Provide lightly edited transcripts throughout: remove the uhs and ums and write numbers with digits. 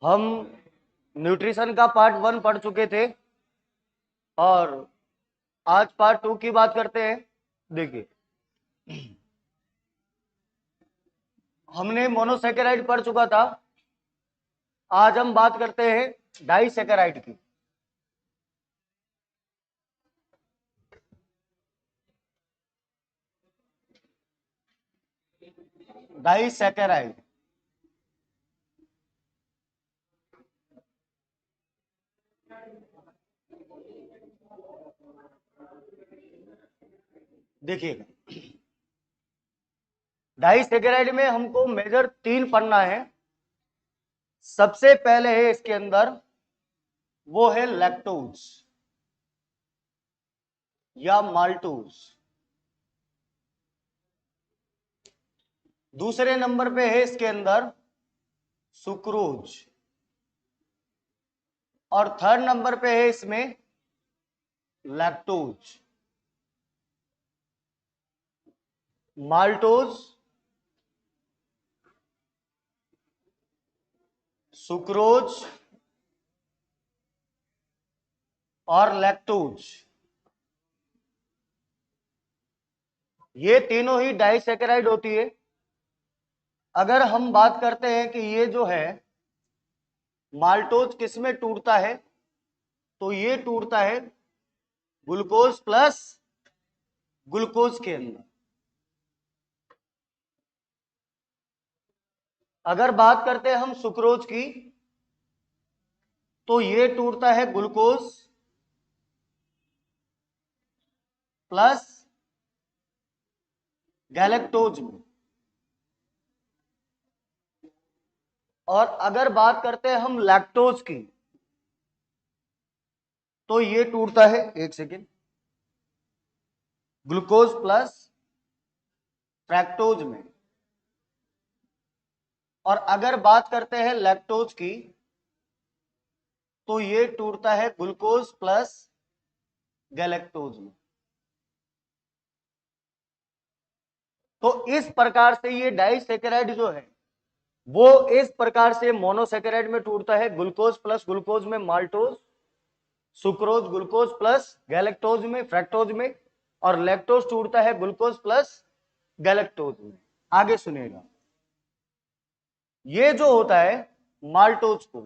हम न्यूट्रिशन का पार्ट 1 पढ़ चुके थे और आज पार्ट 2 की बात करते हैं। देखिए, हमने मोनोसेकेराइड पढ़ चुका था। आज हम बात करते हैं डाइसेकेराइड की। डाइसेकेराइड देखिएगा, डाइसेकेराइड में हमको मेजर 3 पढ़ना है। सबसे पहले है इसके अंदर, वो है लैक्टोज या माल्टोज। दूसरे नंबर पे है इसके अंदर सुक्रोज और थर्ड नंबर पे है इसमें लैक्टोज। माल्टोज, सुक्रोज और लैक्टोज, ये तीनों ही डाइसेकेराइड होती है। अगर हम बात करते हैं कि ये जो है माल्टोज किस में टूटता है, तो ये टूटता है ग्लूकोज प्लस ग्लूकोज के अंदर। अगर बात करते हैं हम सुक्रोज की, तो ये टूटता है ग्लूकोज प्लस गैलेक्टोज में। और अगर बात करते हैं हम लैक्टोज की, तो ये टूटता है, एक सेकेंड, ग्लूकोज प्लस फ्रैक्टोज में। और अगर बात करते हैं लैक्टोज की, तो ये टूटता है ग्लूकोज प्लस गैलेक्टोज में। तो इस प्रकार से ये डाइसेकेराइड जो है वो इस प्रकार से मोनोसेकेराइड में टूटता है, ग्लूकोज प्लस ग्लूकोज में maltose, sucrose glucose plus galactose में फ्रैक्टोज में, और लैक्टोज टूटता है ग्लूकोज प्लस गैलेक्टोज में। आगे सुनिएगा, ये जो होता है माल्टोज को,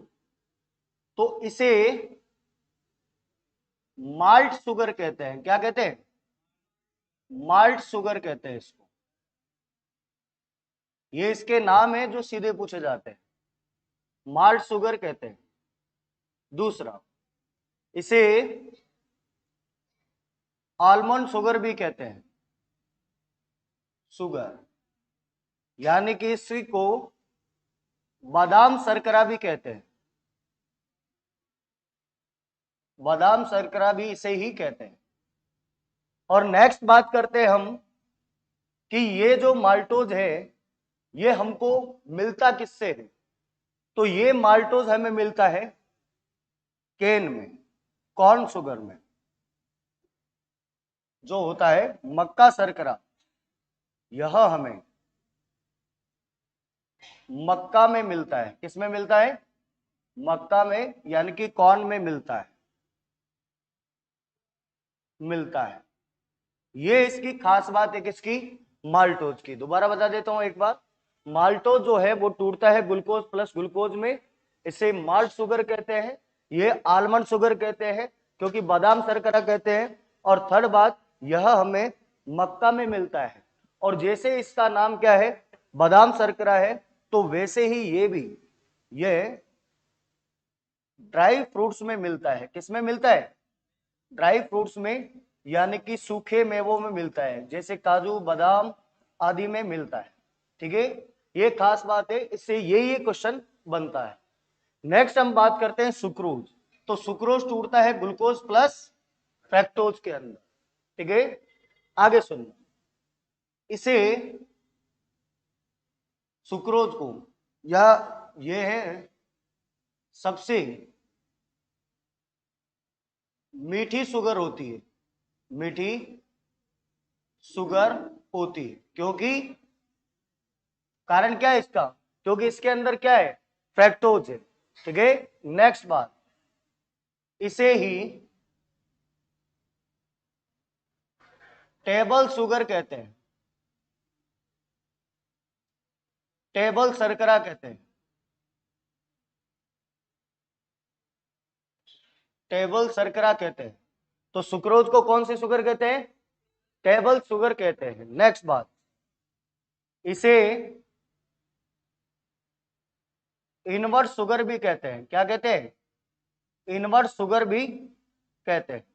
तो इसे माल्ट शुगर कहते हैं। क्या कहते हैं? माल्ट शुगर कहते हैं इसको। ये इसके नाम है जो सीधे पूछे जाते हैं, माल्ट शुगर कहते हैं। दूसरा, इसे आलमंड शुगर भी कहते हैं। शुगर यानी कि इसी को बादाम शर्करा भी कहते हैं। बादाम शर्करा भी इसे ही कहते हैं। और नेक्स्ट बात करते हैं हम कि ये जो माल्टोज है ये हमको मिलता किससे है, तो ये माल्टोज हमें मिलता है केन में, कॉर्न शुगर में, जो होता है मक्का शर्करा। यह हमें मक्का में मिलता है। किस में मिलता है? मक्का में, यानी कि कॉर्न में मिलता है। ये इसकी खास बात है, किसकी? माल्टोज की। दोबारा बता देता हूं एक बार, माल्टोज जो है वो टूटता है ग्लूकोज प्लस ग्लूकोज में, इसे माल्ट शुगर कहते हैं। ये आलमंड शुगर कहते हैं क्योंकि बादाम शर्करा कहते हैं। और थर्ड बात, यह हमें मक्का में मिलता है। और जैसे इसका नाम क्या है, बादाम शर्करा है, तो वैसे ही ये भी ये ड्राई फ्रूट्स में मिलता है। किस में मिलता है? ड्राई फ्रूट्स में, यानी कि सूखे मेवों में मिलता है, जैसे काजू बादाम आदि में मिलता है। ठीक है, ये खास बात है, इससे ये क्वेश्चन बनता है। नेक्स्ट हम बात करते हैं सुक्रोज। तो सुक्रोज टूटता है ग्लूकोज प्लस फ्रैक्टोज के अंदर। ठीक है, आगे सुनिए, इसे सुक्रोज को, या ये है सबसे मीठी शुगर होती है, मीठी शुगर होती है। क्योंकि कारण क्या है इसका? क्योंकि इसके अंदर क्या है? फ्रैक्टोज है। ठीक है। नेक्स्ट बात, इसे ही टेबल शुगर कहते हैं, टेबल शर्करा कहते हैं, टेबल शर्करा कहते हैं। तो सुक्रोज को कौन सी शुगर कहते हैं? टेबल शुगर कहते हैं। नेक्स्ट बात, इसे इनवर्ट शुगर भी कहते हैं। क्या कहते हैं? इनवर्ट शुगर भी कहते हैं।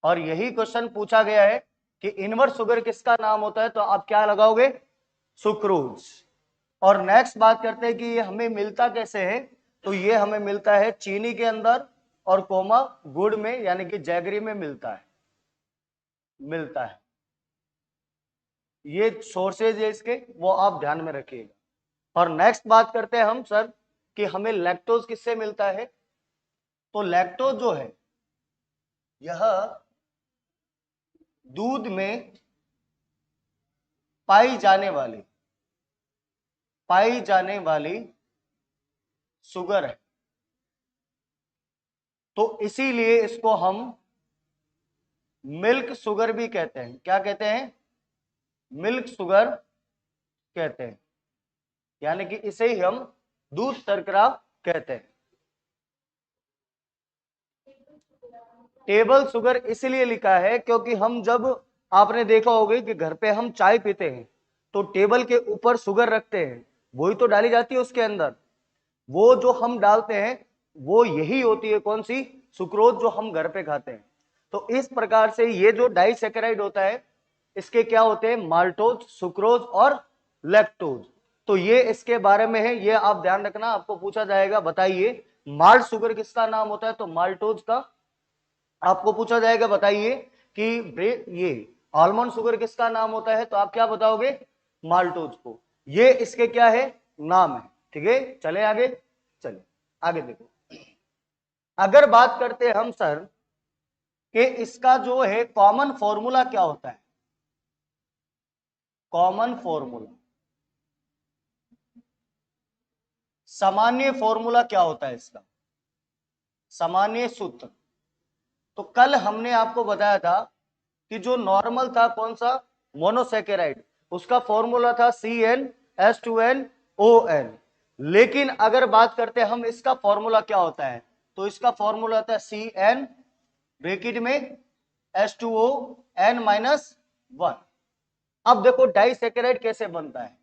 और यही क्वेश्चन पूछा गया है कि इनवर्ट शुगर किसका नाम होता है, तो आप क्या लगाओगे? सुक्रोज। और नेक्स्ट बात करते हैं कि ये हमें मिलता कैसे है, तो ये हमें मिलता है चीनी के अंदर और कोमा गुड़ में, यानी कि जैगरी में मिलता है, मिलता है। ये सोर्सेज है इसके, वो आप ध्यान में रखिएगा। और नेक्स्ट बात करते हैं हम सर कि हमें लैक्टोज किससे मिलता है। तो लैक्टोज जो है यह दूध में पाई जाने वाली शुगर है। तो इसीलिए इसको हम मिल्क शुगर भी कहते हैं। क्या कहते हैं? मिल्क शुगर कहते हैं, यानी कि इसे ही हम दूध शर्करा कहते हैं। टेबल शुगर इसलिए लिखा है क्योंकि हम जब, आपने देखा होगा कि घर पे हम चाय पीते हैं तो टेबल के ऊपर शुगर रखते हैं, वही तो डाली जाती है उसके अंदर। वो जो हम डालते हैं वो यही होती है, कौन सी? सुक्रोज, जो हम घर पे खाते हैं। तो इस प्रकार से ये जो डाइसैकेराइड होता है, इसके क्या होते हैं? माल्टोज, सुक्रोज और लैक्टोज। तो ये इसके बारे में है, ये आप ध्यान रखना, आपको पूछा जाएगा बताइए माल्ट शुगर किसका नाम होता है, तो माल्टोज का। आपको पूछा जाएगा बताइए कि ये आलमंड शुगर किसका नाम होता है, तो आप क्या बताओगे? माल्टोज को। ये इसके क्या है? नाम है। ठीक है, चले आगे, चले आगे देखो। अगर बात करते हैं हम सर कि इसका जो है कॉमन फॉर्मूला क्या होता है, कॉमन फॉर्मूला, सामान्य फॉर्मूला क्या होता है इसका, सामान्य सूत्र। तो कल हमने आपको बताया था कि जो नॉर्मल था कौन सा? मोनोसेकेराइड, उसका फॉर्मूला था CnH2nOn। लेकिन अगर बात करते हैं हम इसका फॉर्मूला क्या होता है, तो इसका फॉर्मूला होता है Cn ब्रैकेट में H2O n-1। अब देखो डाइसेकेराइड कैसे बनता है।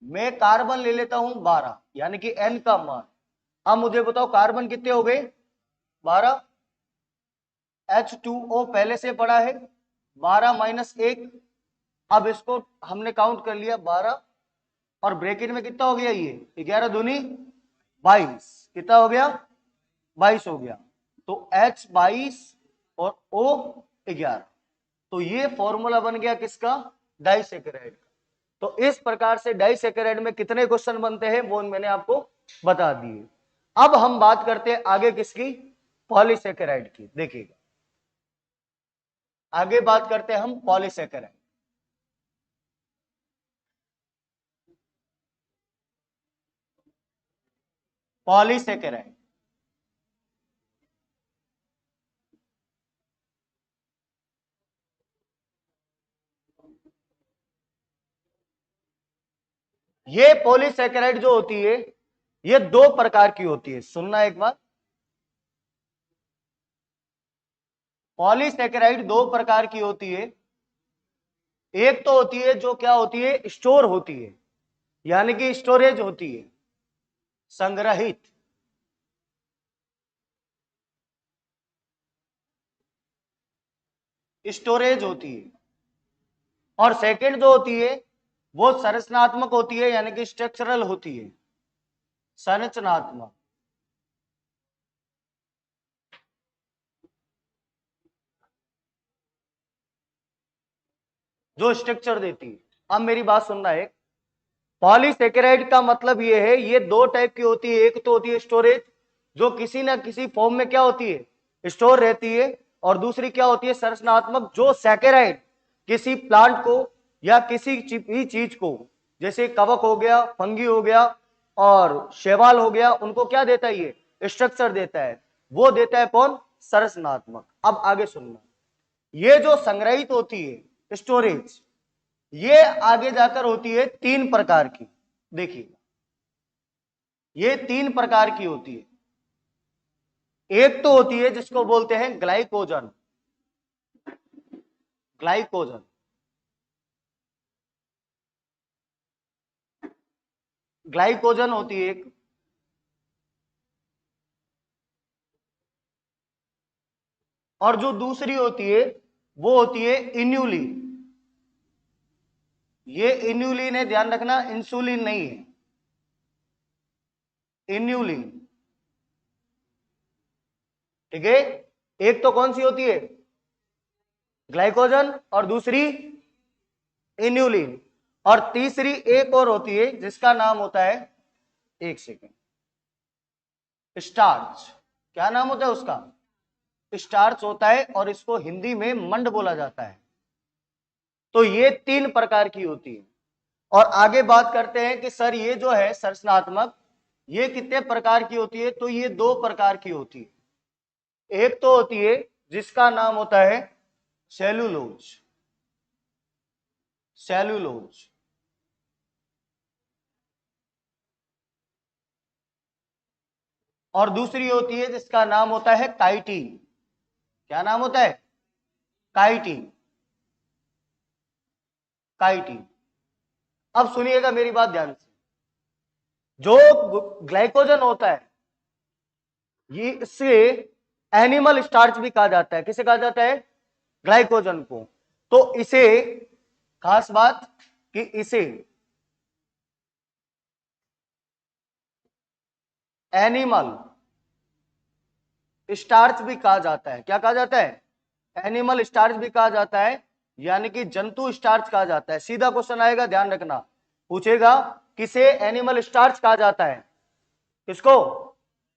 मैं कार्बन ले लेता हूं 12, यानी कि n का मान। अब मुझे बताओ कार्बन कितने हो गए? 12। H2O पहले से पड़ा है 12-1। अब इसको हमने काउंट कर लिया 12, और ब्रैकेट में कितना हो गया? ये 11 दूनी 22। कितना हो गया? 22 हो गया। तो H22 और O11। तो ये फॉर्मूला बन गया किसका? डाइसेकेराइड का। तो इस प्रकार से डाइसेकेराइड में कितने क्वेश्चन बनते हैं वो मैंने आपको बता दिए। अब हम बात करते हैं आगे किसकी? पॉलीसेकेराइड की। देखिएगा, आगे बात करते हैं हम पॉलीसेकेराइड। पॉलीसेकेराइड ये पॉलीसेकेराइड जो होती है ये दो प्रकार की होती है, सुनना एक बार। पॉलीसेकेराइड दो प्रकार की होती है। एक तो होती है जो क्या होती है? स्टोर होती है, यानी कि स्टोरेज होती है, संग्रहित। स्टोरेज होती है। और सेकंड जो होती है वो संरचनात्मक होती है, यानी कि स्ट्रक्चरल होती है, संरचनात्मक, जो स्ट्रक्चर देती है। अब मेरी बात सुनना है, पॉलीसेकेराइड का मतलब ये है, ये दो टाइप की होती है। एक तो होती है स्टोरेज, जो किसी ना किसी फॉर्म में क्या होती है? स्टोर रहती है। और दूसरी क्या होती है? संरचनात्मक, जो सैकेराइड किसी प्लांट को या किसी भी चीज को, जैसे कवक हो गया, फंगी हो गया, और शैवाल हो गया, उनको क्या देता है, ये स्ट्रक्चर देता है। वो देता है कौन, संरचनात्मक। अब आगे सुनना, ये जो संग्रहित होती है स्टोरेज, ये आगे जाकर होती है तीन प्रकार की। देखिए ये तीन प्रकार की होती है। एक तो होती है जिसको बोलते हैं ग्लाइकोजन, ग्लाइकोजन, ग्लाइकोजन होती है एक। और जो दूसरी होती है वो होती है इन्यूलिन। ये इन्यूलिन है, ध्यान रखना, इंसुलिन नहीं है, इन्यूलिन। ठीक है, एक तो कौन सी होती है, ग्लाइकोजन, और दूसरी इन्यूलिन, और तीसरी एक और होती है जिसका नाम होता है, एक सेकेंड, स्टार्च। क्या नाम होता है उसका, स्टार्च होता है, और इसको हिंदी में मंड बोला जाता है। तो ये तीन प्रकार की होती है। और आगे बात करते हैं कि सर ये जो है संरचनात्मक, ये कितने प्रकार की होती है, तो ये दो प्रकार की होती है। एक तो होती है जिसका नाम होता है सेलुलोज, सेलुलोज, और दूसरी होती है जिसका नाम होता है काइटिन। क्या नाम होता है, काइटिन, काइटिन। अब सुनिएगा मेरी बात ध्यान से, जो ग्लाइकोजन होता है ये, इससे एनिमल स्टार्च भी कहा जाता है। किसे कहा जाता है, ग्लाइकोजन को। तो इसे, खास बात कि इसे एनिमल स्टार्च भी कहा जाता है। क्या कहा जाता है, एनिमल स्टार्च भी कहा जाता है, यानी कि जंतु स्टार्च कहा जाता है। सीधा क्वेश्चन आएगा, ध्यान रखना, पूछेगा किसे एनिमल स्टार्च कहा जाता है, किसको,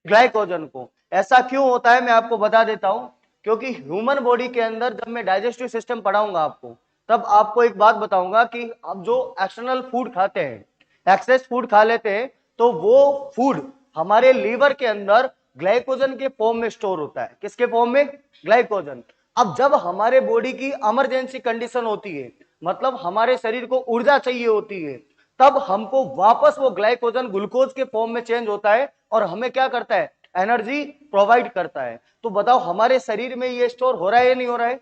ग्लाइकोजन को। ऐसा क्यों होता है मैं आपको बता देता हूं, क्योंकि ह्यूमन बॉडी के अंदर जब मैं डाइजेस्टिव सिस्टम पढ़ाऊंगा आपको, तब आपको एक बात बताऊंगा कि अब जो एक्सटर्नल फूड खाते हैं, एक्सेस फूड खा लेते हैं, तो वो फूड हमारे लीवर के अंदर ग्लाइकोजन के फॉर्म में स्टोर होता है। किसके फॉर्म में, ग्लाइकोजन। अब जब हमारे बॉडी की इमरजेंसी कंडीशन होती है, मतलब हमारे शरीर को ऊर्जा चाहिए होती है, तब हमको वापस वो ग्लाइकोजन ग्लूकोज के फॉर्म में चेंज होता है, और हमें क्या करता है, एनर्जी प्रोवाइड करता है। तो बताओ हमारे शरीर में ये स्टोर हो रहा है या नहीं हो रहा है,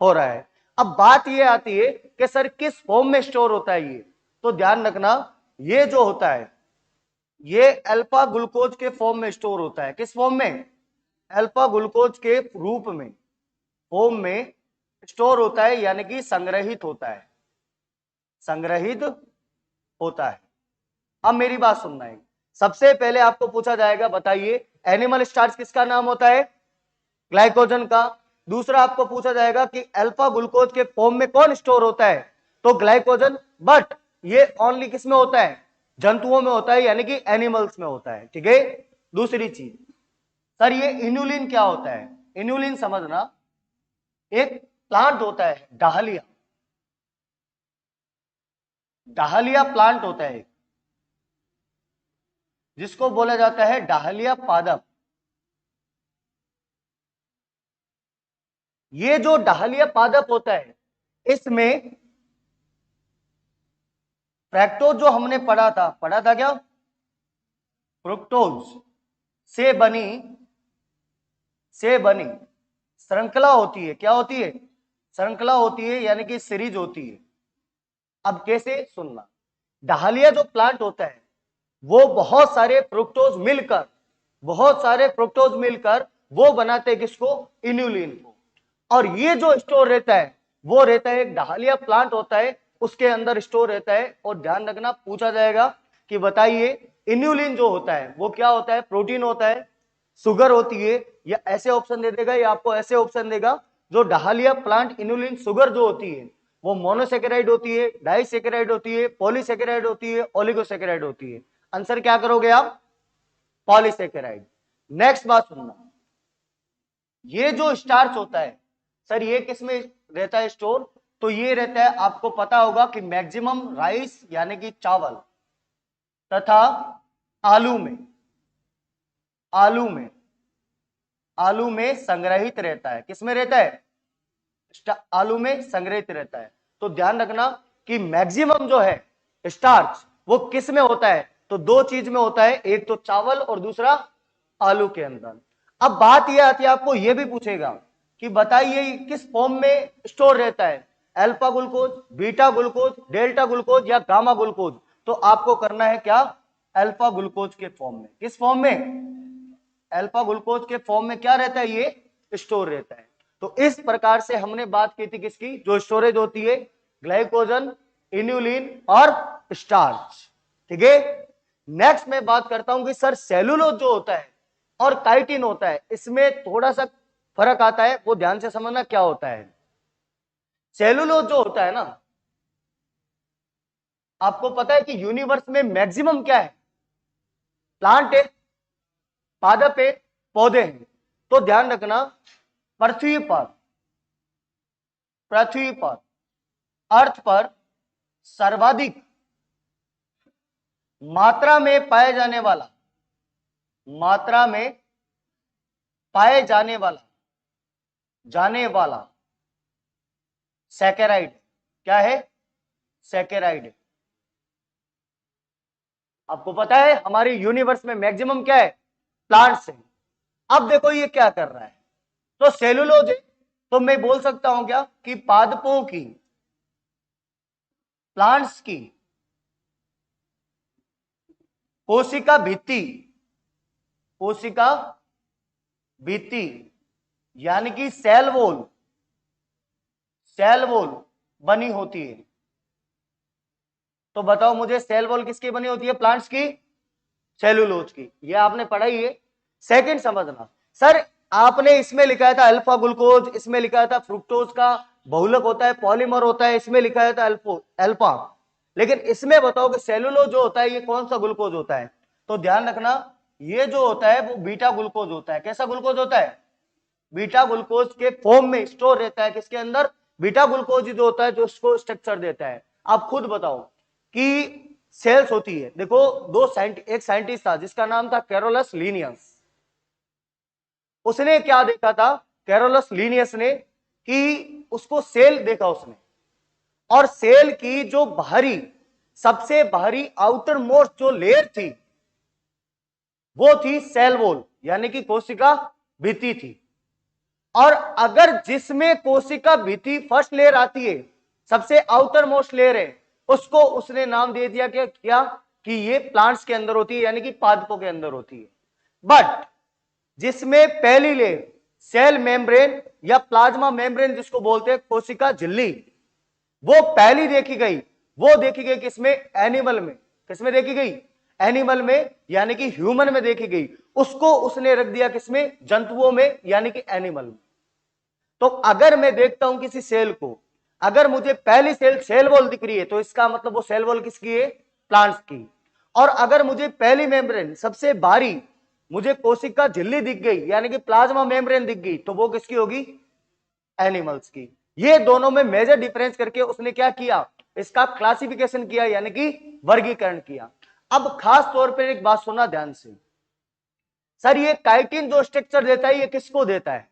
हो रहा है। अब बात ये आती है कि सर किस फॉर्म में स्टोर होता है ये, तो ध्यान रखना, ये जो होता है ये अल्फा ग्लूकोज के फॉर्म में स्टोर होता है। किस फॉर्म में, अल्फा ग्लूकोज के रूप में, फॉर्म में स्टोर होता है, यानी कि संग्रहित होता है, संग्रहित होता है। अब मेरी बात सुनना है, सबसे पहले आपको पूछा जाएगा, बताइए एनिमल स्टार्च किसका नाम होता है, ग्लाइकोजन का। दूसरा आपको पूछा जाएगा कि अल्फा ग्लूकोज के फॉर्म में कौन स्टोर होता है, तो ग्लाइकोजन। बट ये ओनली किस में होता है, जंतुओं में होता है, यानी कि एनिमल्स में होता है। ठीक है, दूसरी चीज, सर ये इन्यूलिन क्या होता है, इन्यूलिन समझना, एक प्लांट होता है डाहलिया, डाहलिया प्लांट होता है जिसको बोला जाता है डाहलिया पादप। ये जो डाहलिया पादप होता है, इसमें फ्रैक्टोज जो हमने पढ़ा था क्या, फ्रुक्टोज से बनी, से बनी श्रृंखला होती है। क्या होती है, श्रृंखला होती है, यानी कि सीरीज होती है। अब कैसे, सुनना, डाहलिया जो प्लांट होता है वो बहुत सारे फ्रुक्टोज मिलकर, बहुत सारे फ्रुक्टोज मिलकर वो बनाते हैं किसको, इन्यूलिन को। और ये जो स्टोर रहता है वो रहता है, एक डाहलिया प्लांट होता है उसके अंदर स्टोर रहता है। और ध्यान रखना, पूछा जाएगा कि बताइए इन्यूलिन जो होता है वो क्या होता है, प्रोटीन होता है, शुगर होती है, या ऐसे ऑप्शन दे देगा, या आपको ऐसे ऑप्शन देगा, जो डाहलिया प्लांट इन्यूलिन शुगर जो होती है वो मोनोसेकेराइड होती है, डाइसेकेराइड होती है, पॉलीसेकेराइड होती है, ओलिगोसेकेराइड होती है। आंसर क्या करोगे आप, पॉलीसेकेराइड। नेक्स्ट बात सुनना, ये जो स्टार्च होता है, सर ये किस में रहता है स्टोर, तो ये रहता है, आपको पता होगा कि मैक्सिमम राइस यानी कि चावल तथा आलू में, आलू में, आलू में संग्रहित रहता है। किसमें रहता है? आलू में संग्रहित रहता है। तो ध्यान रखना कि मैक्सिमम जो है स्टार्च वो किस में होता है? तो दो चीज में होता है, एक तो चावल और दूसरा आलू के अंदर। अब बात यह आती है, आपको यह भी पूछेगा कि बताइए किस फॉर्म में स्टोर रहता है, alpha glucose, beta glucose, delta glucose या गामा ग्लूकोज? तो आपको करना है क्या? अल्फा ग्लूकोज के फॉर्म में। किस फॉर्म में? अल्फा ग्लूकोज के फॉर्म में क्या रहता है? ये स्टोर रहता है। तो इस प्रकार से हमने बात की थी किसकी? जो स्टोरेज होती है ग्लाइकोजन, इन्युलिन और स्टार्च। ठीक है। नेक्स्ट मैं बात करता हूं कि सर सेलुलोज जो होता है और काइटिन होता है, इसमें थोड़ा सा फर्क आता है, वो ध्यान से समझना क्या होता है। सेलुलोज जो होता है ना, आपको पता है कि यूनिवर्स में मैक्सिमम क्या है? प्लांट है, पादप है, पौधे हैं। तो ध्यान रखना, पृथ्वी पर, पृथ्वी पर, अर्थ पर सर्वाधिक मात्रा में पाए जाने वाला, मात्रा में पाए जाने वाला सैकेराइड क्या है? सैकेराइड। आपको पता है हमारे यूनिवर्स में मैक्सिमम क्या है? प्लांट्स है। अब देखो ये क्या कर रहा है, तो सेलुलोज है, तो मैं बोल सकता हूं क्या कि पादपों की, प्लांट्स की कोशिका भित्ति, कोशिका भित्ति यानी कि सेल वॉल, सेल वॉल बनी होती है। तो बताओ मुझे, सेल वॉल किसकी बनी होती है? प्लांट्स की, सेलुलोज की। ये आपने पढ़ा ही है। सेकंड समझना, सर आपने इसमें लिखा था अल्फा ग्लूकोज, इसमें लिखा था फ्रुक्टोज का बहुलक होता है, पॉलीमर होता है, इसमें लिखा था अल्फा। लेकिन इसमें बताओ कि सेलुलोज जो होता है ये कौन सा ग्लूकोज होता है? तो ध्यान रखना, ये जो होता है वो बीटा ग्लूकोज होता है। कैसा ग्लूकोज होता है? बीटा ग्लूकोज के फॉर्म में स्टोर रहता है। किसके अंदर? बीटा ग्लूकोज जो होता है जो उसको स्ट्रक्चर देता है। आप खुद बताओ कि सेल्स होती है, देखो एक साइंटिस्ट था जिसका नाम था कैरोलस लीनियस। उसने क्या देखा था कैरोलस लीनियस ने, कि उसको सेल देखा उसने, और सेल की जो बाहरी, सबसे बाहरी आउटर मोस्ट जो लेयर थी वो थी सेल वॉल यानी कि कोशिका भित्ति थी। और अगर जिसमें कोशिका भित्ति फर्स्ट लेयर आती है, सबसे आउटर मोस्ट लेयर है, उसको उसने नाम दे दिया कि क्या कि ये प्लांट्स के अंदर होती है यानी कि पादपों के अंदर होती है। बट जिसमें पहली लेयर सेल मेम्ब्रेन या प्लाज्मा मेम्ब्रेन जिसको बोलते हैं कोशिका झिल्ली, वो पहली देखी गई, वो देखी गई किसमें? एनिमल में। किसमें देखी गई? एनिमल में यानी कि ह्यूमन में देखी गई। उसको उसने रख दिया किसमें? जंतुओं में यानी कि एनिमल में। तो अगर मैं देखता हूं किसी सेल को, अगर मुझे पहली सेल वॉल दिख रही है तो इसका मतलब वो सेल वॉल किसकी है? प्लांट्स की। और अगर मुझे पहली मेम्ब्रेन सबसे बाहरी मुझे कोशिका झिल्ली दिख गई यानी कि प्लाज्मा मेम्ब्रेन दिख गई, तो वो किसकी होगी? एनिमल्स की। ये दोनों में मेजर डिफरेंस करके उसने क्या किया? इसका क्लासिफिकेशन किया यानी कि वर्गीकरण किया। अब खास तौर पर एक बात सुनना ध्यान से, सर ये काइटिन जो स्ट्रक्चर देता है ये किसको देता है?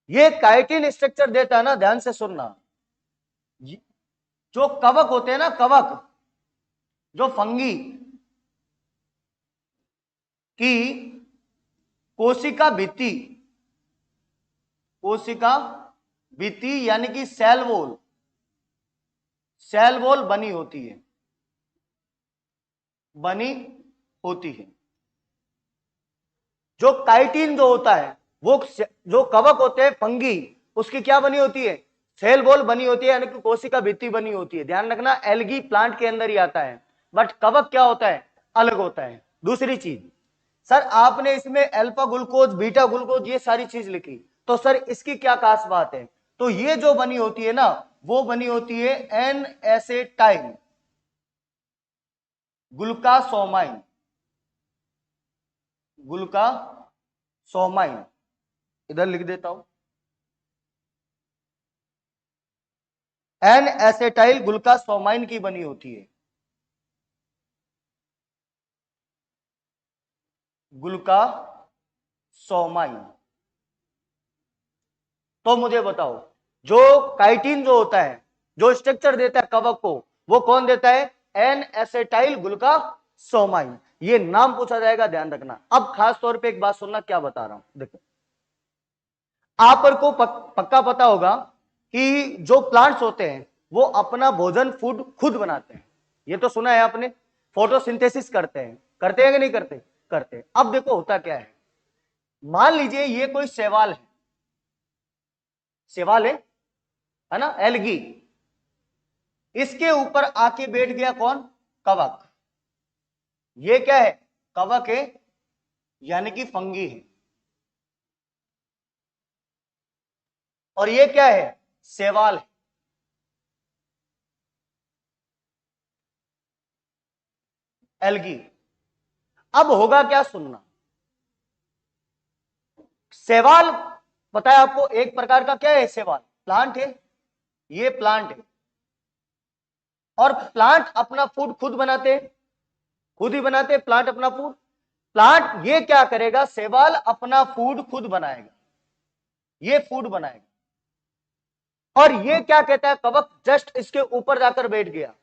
ये काइटिन स्ट्रक्चर देता है ना, ध्यान से सुनना, जो कवक होते हैं ना, कवक, जो फंगी की कोशिका भित्ति, कोशिका भित्ति यानी कि सेल वॉल, सेल वॉल बनी होती है, बनी होती है। जो काइटिन जो होता है, वो जो कवक होते हैं फंगी, उसकी क्या बनी होती है? सेल वॉल बनी होती है यानी कि कोशिका भित्ति बनी होती है। ध्यान रखना, एल्गी प्लांट के अंदर ही आता है, बट कवक क्या होता है? अलग होता है। दूसरी चीज, सर आपने इसमें अल्फा ग्लूकोज, बीटा ग्लूकोज ये सारी चीज लिखी, तो सर इसकी क्या खास बात है? तो ये जो बनी होती है ना, वो बनी होती है एन एसेटाइल ग्लूकासोमाइन, ग्लूकासोमाइन, इधर लिख देता हूं, एन एसेटाइल ग्लूकासोमाइन की बनी होती है। ग्लूकासोमाइन। तो मुझे बताओ, जो काइटिन जो होता है, जो स्ट्रक्चर देता है कवक को, वो कौन देता है? N acetyl glucosamine. ये नाम पूछा जाएगा, ध्यान रखना। अब खास तौर पे एक बात सुनना, क्या बता रहा हूं, देखो। आप को पक्का पता होगा कि जो प्लांट्स होते हैं वो अपना भोजन, फूड खुद बनाते हैं। ये तो सुना है आपने, फोटोसिंथेसिस करते हैं कि नहीं करते? करते हैं। अब देखो होता क्या है, मान लीजिए ये कोई शैवाल है, शैवाल है ना, एल्गी। इसके ऊपर आके बैठ गया कौन? कवक। ये क्या है? कवक है, यानी कि फंगी है। और ये क्या है? शैवाल है। एल्गी। अब होगा क्या, सुनना। शैवाल पता है आपको, एक प्रकार का क्या है? शैवाल प्लांट है। ये प्लांट है, और प्लांट अपना फूड खुद बनाते हैं, खुद ही बनाते हैं प्लांट अपना फूड। प्लांट ये क्या करेगा? शैवाल अपना फूड खुद बनाएगा, ये फूड बनाएगा। और ये क्या कहता है? कवक जस्ट इसके ऊपर जाकर बैठ गया,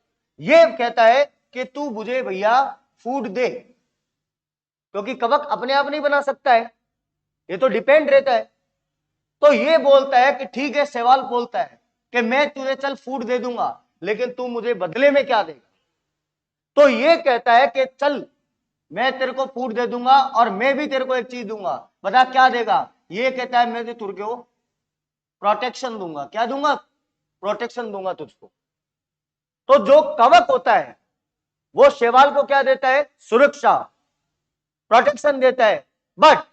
ये कहता है कि तू मुझे भैया फूड दे, क्योंकि कवक अपने आप नहीं बना सकता है, ये तो डिपेंड रहता है। तो ये बोलता है कि ठीक है, शैवाल बोलता है कि मैं तुझे चल फूड दे दूंगा, लेकिन तू मुझे बदले में क्या देगा? तो ये कहता है कि चल मैं तेरे को फूड दे दूंगा, और मैं भी तेरे को एक चीज दूंगा। बता क्या देगा? ये कहता है मैं तुझे को प्रोटेक्शन दूंगा। क्या दूंगा? प्रोटेक्शन दूंगा तुझको। तो जो कवक होता है वो शैवाल को क्या देता है? सुरक्षा, प्रोटेक्शन देता है। बट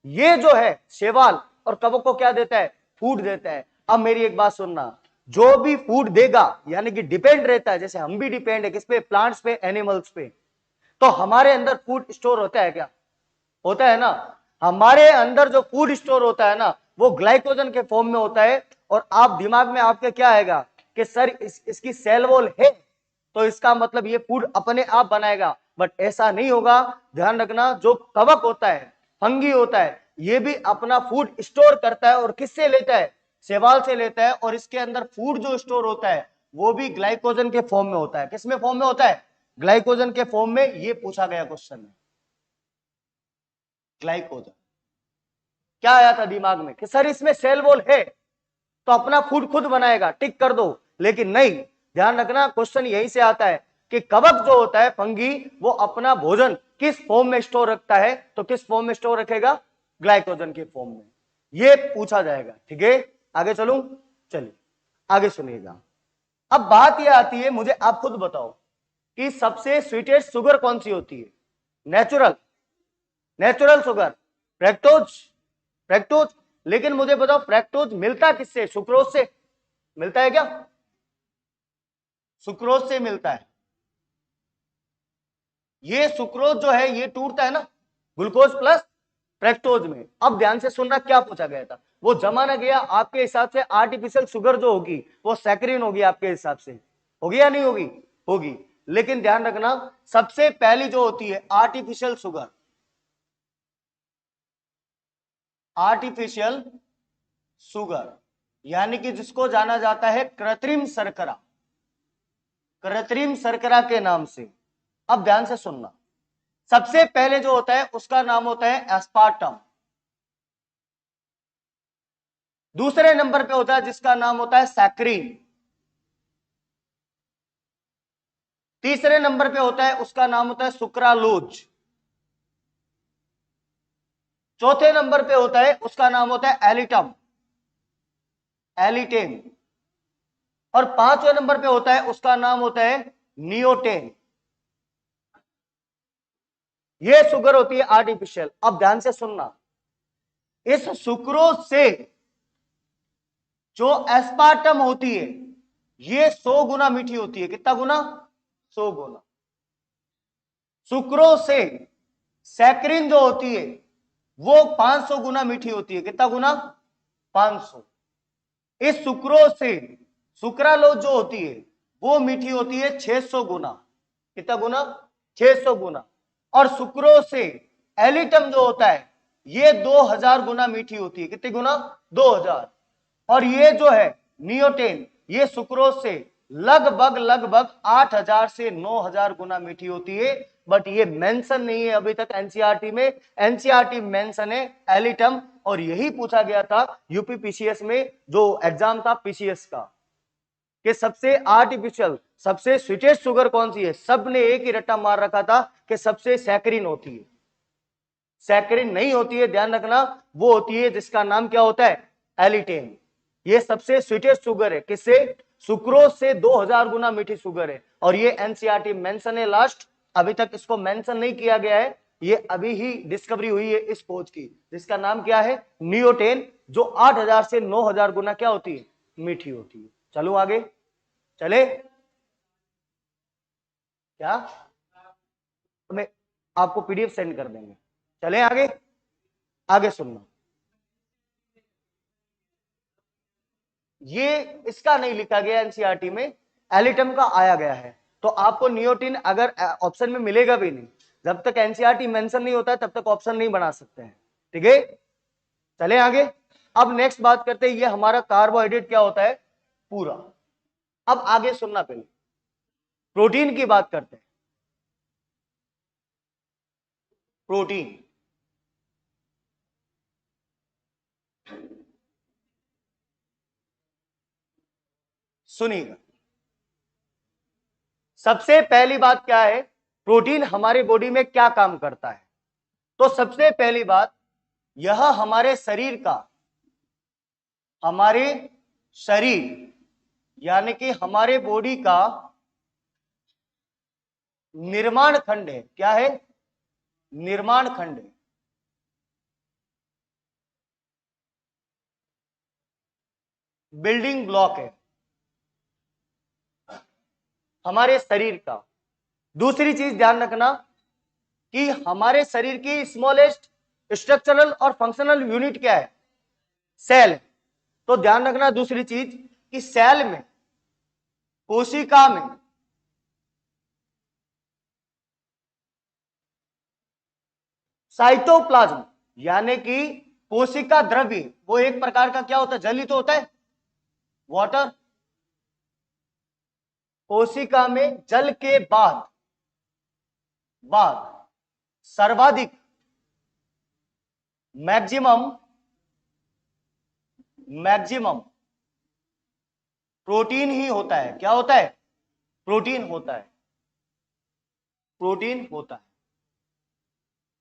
ये जो है शैवाल और कवक को क्या देता है? फूड देता है। अब मेरी एक बात सुनना, जो भी फूड देगा, यानी कि डिपेंड रहता है, जैसे हम भी डिपेंड है किस पे? प्लांट्स पे, एनिमल्स पे। तो हमारे अंदर फूड स्टोर होता है क्या? होता है ना। हमारे अंदर जो फूड स्टोर होता है ना, वो ग्लाइकोजन के फॉर्म में होता है। और आप दिमाग में आपके क्या आएगा कि सर इसकी सेल वॉल है, तो इसका मतलब ये फूड अपने आप बनाएगा। बट ऐसा नहीं होगा, ध्यान रखना। जो कवक होता है, फंगी होता है, ये भी अपना फूड स्टोर करता है। और किससे लेता है? शैवाल से लेता है। और इसके अंदर फूड जो स्टोर होता है वो भी ग्लाइकोजन के फॉर्म में होता है। किसमें फॉर्म में होता है? ग्लाइकोजन के फॉर्म में। ये पूछा गया क्वेश्चन में, ग्लाइकोजन। क्या आया था दिमाग में कि सर इसमें सेल वॉल है तो अपना फूड खुद बनाएगा, टिक कर दो। लेकिन नहीं, ध्यान रखना, क्वेश्चन यहीं से आता है कि कवक जो होता है, फंगी, वो अपना भोजन किस फॉर्म में स्टोर रखता है? तो किस फॉर्म में स्टोर रखेगा? ग्लाइकोजन के फॉर्म में। ये पूछा जाएगा, ठीक है। आगे चलूं? चलिए आगे सुनिएगा। अब बात यह आती है, मुझे आप खुद बताओ कि सबसे स्वीटेस्ट शुगर कौन सी होती है? Natural, natural sugar, fructose, fructose. लेकिन मुझे बताओ फ्रैक्टोज मिलता किससे? सुक्रोज से मिलता है क्या? सुक्रोज से मिलता है। ये सुक्रोज जो है ये टूटता है ना ग्लूकोज प्लस फ्रैक्टोज में। अब ध्यान से सुनना, क्या पूछा गया था? वो जमाना गया आपके हिसाब से आर्टिफिशियल शुगर जो होगी वो सैकरीन होगी, आपके हिसाब से होगी या नहीं होगी? होगी। लेकिन ध्यान रखना, सबसे पहली जो होती है आर्टिफिशियल शुगर, आर्टिफिशियल शुगर, यानी कि जिसको जाना जाता है कृत्रिम शर्करा, कृत्रिम शर्करा के नाम से। अब ध्यान से सुनना, सबसे पहले जो होता है उसका नाम होता है एस्पार्टम। दूसरे नंबर पे होता है जिसका नाम होता है सैकरीन। तीसरे नंबर पे होता है उसका नाम होता है सुक्रालोज। चौथे नंबर पे होता है उसका नाम होता है एलिटम, एलिटेन। और पांचवें नंबर पे होता है उसका नाम होता है नियोटेन। ये शुगर होती है आर्टिफिशियल। अब ध्यान से सुनना, इस सुक्रोज से जो एस्पार्टम होती है ये 100 गुना मीठी होती है। कितना गुना? 100 गुना। सुक्रोज से सैकरीन जो होती है वो 500 गुना मीठी होती है। कितना गुना? 500। इस सुक्रोज से सुक्रालोज जो होती है वो मीठी होती है 600 गुना। कितना गुना? 600 गुना। और सुक्रोज से एलिटम जो होता है ये 2000 गुना मीठी होती है। कितनी गुना? 2000। और ये जो है नियोटेन, ये सुक्रोज से लगभग लगभग 8000 से 9000 गुना मीठी होती है। बट ये मेंशन नहीं है अभी तक एनसीईआरटी में। एनसीईआरटी मेंशन है एलिटम, और यही पूछा गया था यूपी पीसीएस में, जो एग्जाम था पीसीएस का, कि सबसे आर्टिफिशियल, सबसे स्वीटेस्ट शुगर कौन सी है। सबने एक ही रट्टा मार रखा था कि सबसे सैकरीन होती है। सैकरीन नहीं होती है, ध्यान रखना, वो होती है जिसका नाम क्या होता है? एलिटेन। ये सबसे स्वीटेस्ट शुगर है। किससे? सुक्रोज से 2000 गुना मीठी शुगर है। और ये एनसीईआरटी मेंशन है लास्ट, अभी तक इसको मेंशन नहीं किया गया है। ये अभी ही डिस्कवरी हुई है इस खोज की, जिसका नाम क्या है? नियोटेन, जो 8000 से 9000 गुना क्या होती है? मीठी होती है। चलो आगे चले क्या? मैं आपको पीडीएफ सेंड कर देंगे। चले आगे, आगे सुनना। ये इसका नहीं लिखा गया एनसीईआरटी में, एलिटम का आया गया है। तो आपको नियोटिन अगर ऑप्शन में मिलेगा भी नहीं, जब तक एनसीईआरटी मेंशन नहीं होता है तब तक ऑप्शन नहीं बना सकते हैं। ठीक है, चले आगे। अब नेक्स्ट बात करते हैं, ये हमारा कार्बोहाइड्रेट क्या होता है? पूरा। अब आगे सुनना, पहले प्रोटीन की बात करते हैं। प्रोटीन, सुनिएगा, सबसे पहली बात क्या है? प्रोटीन हमारे बॉडी में क्या काम करता है? तो सबसे पहली बात, यह हमारे शरीर का, हमारे शरीर यानी कि हमारे बॉडी का निर्माण खंड है। क्या है? निर्माण खंड है। बिल्डिंग ब्लॉक है हमारे शरीर का। दूसरी चीज ध्यान रखना कि हमारे शरीर की स्मॉलेस्ट स्ट्रक्चरल और फंक्शनल यूनिट क्या है? सेल। तो ध्यान रखना दूसरी चीज कि सेल में, कोशिका में साइटोप्लाज्म यानी कि कोशिका द्रव्य, वो एक प्रकार का क्या होता है? जल ही तो होता है, वाटर। कोशिका में जल के बाद बाद सर्वाधिक, मैक्सिमम, मैक्सिमम प्रोटीन ही होता है। क्या होता है? प्रोटीन होता है, प्रोटीन होता है।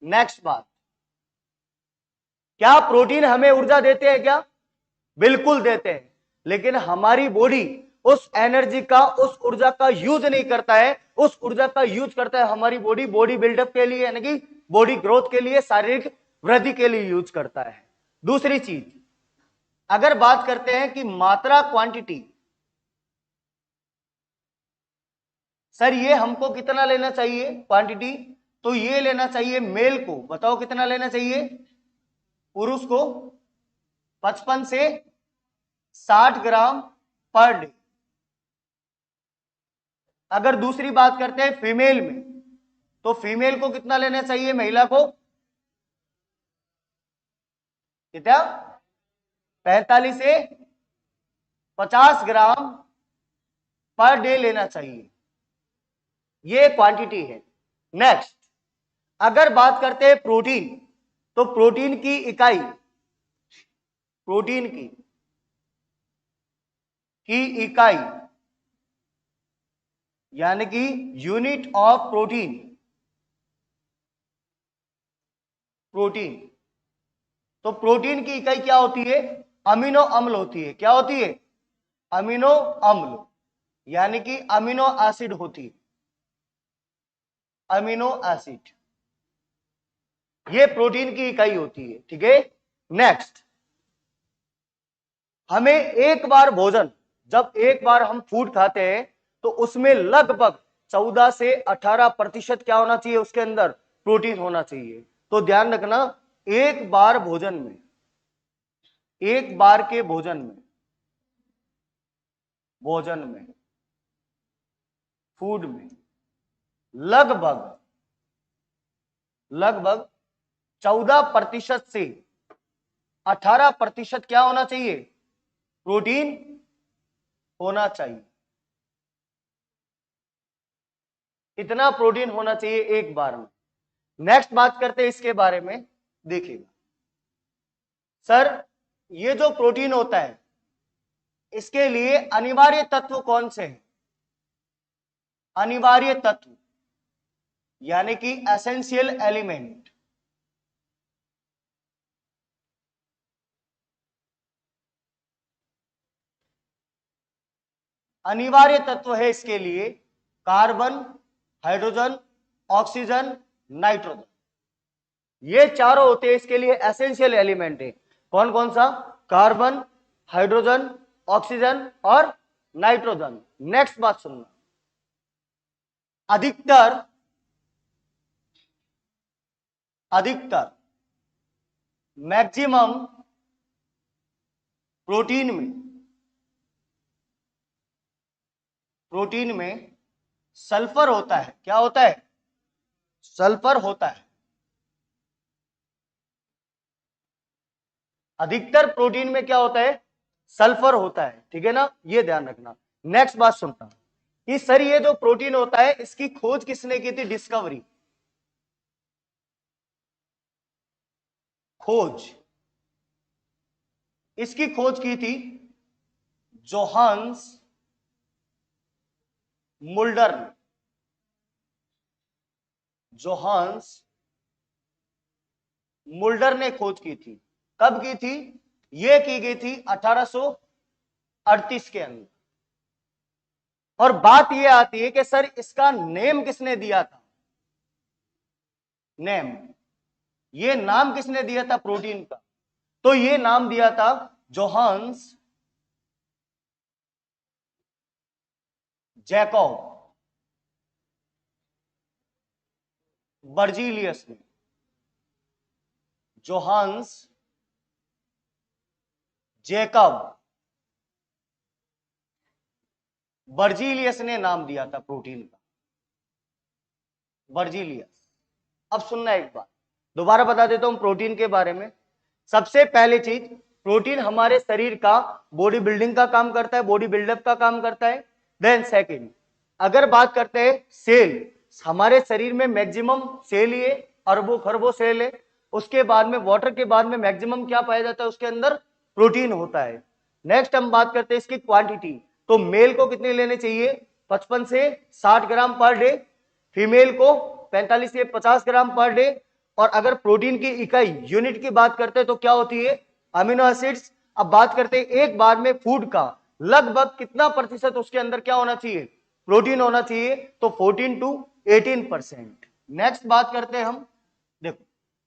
नेक्स्ट बात, क्या प्रोटीन हमें ऊर्जा देते हैं? क्या? बिल्कुल देते हैं। लेकिन हमारी बॉडी उस एनर्जी का, उस ऊर्जा का यूज नहीं करता है। उस ऊर्जा का यूज करता है हमारी बॉडी बॉडी बिल्डअप के लिए, यानी कि बॉडी ग्रोथ के लिए, शारीरिक वृद्धि के लिए यूज करता है। दूसरी चीज, अगर बात करते हैं कि मात्रा, क्वांटिटी, सर ये हमको कितना लेना चाहिए क्वांटिटी? तो ये लेना चाहिए मेल को, बताओ कितना लेना चाहिए? पुरुष को 55 से 60 ग्राम पर डे। अगर दूसरी बात करते हैं फीमेल में, तो फीमेल को कितना लेना चाहिए? महिला को कितना? 45 से 50 ग्राम पर डे लेना चाहिए। ये क्वांटिटी है। नेक्स्ट, अगर बात करते हैं प्रोटीन, तो प्रोटीन की इकाई, प्रोटीन की इकाई यानी कि यूनिट ऑफ प्रोटीन, प्रोटीन, तो प्रोटीन की इकाई क्या होती है? अमीनो अम्ल होती है। क्या होती है? अमीनो अम्ल, यानी कि अमीनो एसिड होती है, अमीनो एसिड, ये प्रोटीन की इकाई होती है। ठीक है, नेक्स्ट, हमें एक बार भोजन, जब एक बार हम फूड खाते हैं तो उसमें लगभग 14 से 18% क्या होना चाहिए? उसके अंदर प्रोटीन होना चाहिए। तो ध्यान रखना, एक बार भोजन में, एक बार के भोजन में, भोजन में, फूड में लगभग लगभग 14% से 18% क्या होना चाहिए, प्रोटीन होना चाहिए। इतना प्रोटीन होना चाहिए एक बार में। नेक्स्ट बात करते हैं इसके बारे में, देखिएगा सर ये जो प्रोटीन होता है इसके लिए अनिवार्य तत्व कौन से हैं, अनिवार्य तत्व यानी कि एसेंशियल एलिमेंट। अनिवार्य तत्व है इसके लिए कार्बन, हाइड्रोजन, ऑक्सीजन, नाइट्रोजन। ये चारों होते हैं इसके लिए एसेंशियल एलिमेंट है। कौन कौन सा, कार्बन, हाइड्रोजन, ऑक्सीजन और नाइट्रोजन। नेक्स्ट बात सुनना, अधिकतर मैक्सिमम प्रोटीन में सल्फर होता है। क्या होता है, सल्फर होता है। अधिकतर प्रोटीन में क्या होता है, सल्फर होता है, ठीक है ना, ये ध्यान रखना। नेक्स्ट बात सुनना कि सर ये जो प्रोटीन होता है इसकी खोज किसने की थी, डिस्कवरी, खोज, इसकी खोज की थी जोहान्स मुल्डर ने। जोहान्स मुल्डर ने खोज की थी। कब की थी, यह की गई थी 1838 के अंदर। और बात यह आती है कि सर इसका नेम किसने दिया था, नेम, ये नाम किसने दिया था प्रोटीन का, तो ये नाम दिया था जोहान्स जैकब बर्जीलियस ने। जोहान्स जैकब बर्जीलियस ने नाम दिया था प्रोटीन का, बर्जीलियस। अब सुनना एक बात, दोबारा बता देता हूं प्रोटीन के बारे में। सबसे पहली चीज, प्रोटीन हमारे शरीर का बॉडी बिल्डिंग का काम करता है, बॉडी बिल्डअप का काम करता है। देन सेकंड, अगर बात करते हैं सेल, हमारे शरीर में मैक्सिमम सेल ही है, अरबों खरबों सेल है। उसके बाद में वाटर के बाद में मैक्सिमम क्या पाया जाता है, उसके अंदर प्रोटीन होता है। नेक्स्ट हम बात करते हैं इसकी क्वांटिटी, तो मेल को कितने लेने चाहिए, 55 से 60 ग्राम पर डे, फीमेल को 45 से 50 ग्राम पर डे। और अगर प्रोटीन की इकाई यूनिट की बात करते हैं तो क्या होती है, अमीनो एसिड्स। अब बात करते हैं एक बार में फूड का लगभग कितना प्रतिशत उसके अंदर क्या होना चाहिए, प्रोटीन होना चाहिए, तो 14 to 18%। नेक्स्ट बात करते हैं हम, देखो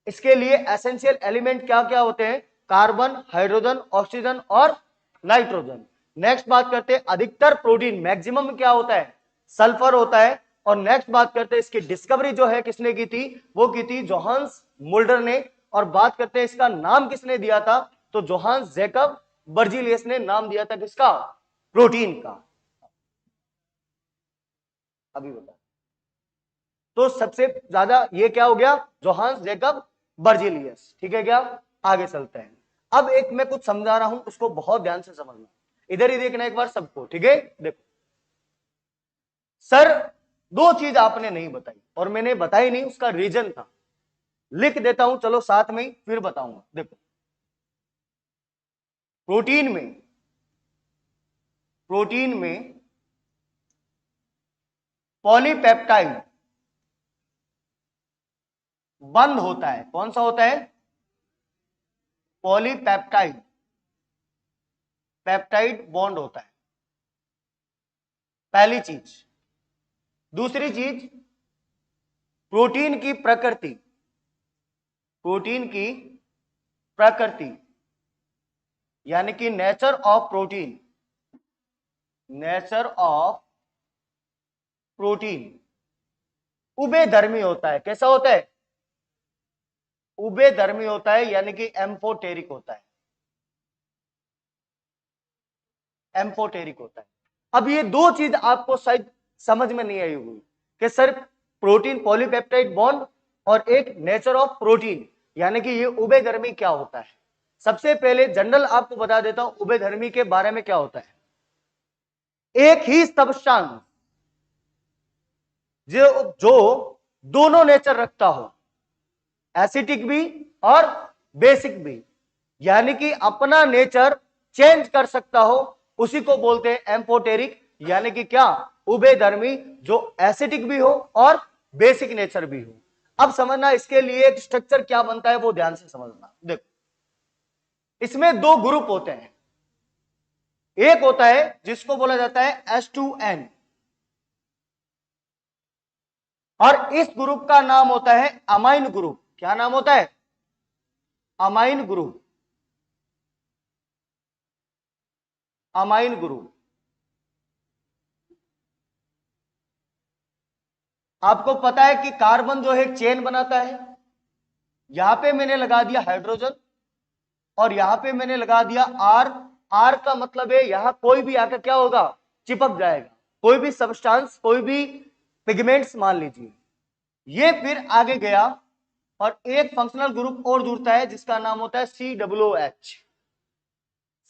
इसके लिए एसेंशियल एलिमेंट क्या क्या होते हैं, कार्बन, हाइड्रोजन, ऑक्सीजन और नाइट्रोजन। नेक्स्ट बात करते हैं अधिकतर प्रोटीन, मैक्सिमम क्या होता है, सल्फर होता है। और नेक्स्ट बात करते हैं इसकी डिस्कवरी जो है किसने की थी, वो की थी जोहान्स मुल्डर ने। और बात करते हैं इसका नाम किसने दिया था, तो जोहान्स जैकब बर्जीलियस ने नाम दिया था किसका, प्रोटीन का। अभी बता, तो सबसे ज्यादा ये क्या हो गया, जोहान्स जैकब बर्जीलियस, ठीक है क्या। आगे चलते हैं, अब एक मैं कुछ समझा रहा हूं उसको बहुत ध्यान से समझना, इधर ही देखना एक बार सबको, ठीक है। देखो सर दो चीज आपने नहीं बताई और मैंने बताई नहीं, उसका रीजन था, लिख देता हूं चलो साथ में ही फिर बताऊंगा। देखो प्रोटीन में पॉलीपेप्टाइड बंद होता है। कौन सा होता है, पॉलीपेप्टाइड, पेप्टाइड बॉन्ड होता है, पहली चीज। दूसरी चीज, प्रोटीन की प्रकृति, प्रोटीन की प्रकृति यानी कि nature of protein, nature of protein उभयधर्मी होता है। कैसा होता है, उभयधर्मी होता है, यानी कि एम्फोटेरिक होता है, एम्फोटेरिक होता है। अब ये दो चीज आपको शायद समझ में नहीं आई हुई कि सर प्रोटीन पॉलीपेप्टाइड बॉन्ड और एक नेचर ऑफ प्रोटीन, यानी कि ये उभयधर्मी क्या होता है। सबसे पहले जनरल आपको बता देता हूं उभयधर्मी के बारे में क्या होता है। एक ही सब्सटेंस जो दोनों नेचर रखता हो, एसिडिक भी और बेसिक भी, यानी कि अपना नेचर चेंज कर सकता हो, उसी को बोलते हैं एम्फोटेरिक, यानी कि क्या, उभयधर्मी, जो एसिडिक भी हो और बेसिक नेचर भी हो। अब समझना इसके लिए एक स्ट्रक्चर क्या बनता है वो ध्यान से समझना। देखो इसमें दो ग्रुप होते हैं, एक होता है जिसको बोला जाता है H2N और इस ग्रुप का नाम होता है अमाइन ग्रुप। क्या नाम होता है? Amine group. Amine group. आपको पता है कि कार्बन जो है चेन बनाता है, यहां पे मैंने लगा दिया हाइड्रोजन और यहां पे मैंने लगा दिया आर। आर का मतलब है यहां कोई भी आकर क्या होगा, चिपक जाएगा, कोई भी सब्सटेंस, कोई भी पिगमेंट्स मान लीजिए। ये फिर आगे गया और एक फंक्शनल ग्रुप और जुड़ता है जिसका नाम होता है COOH।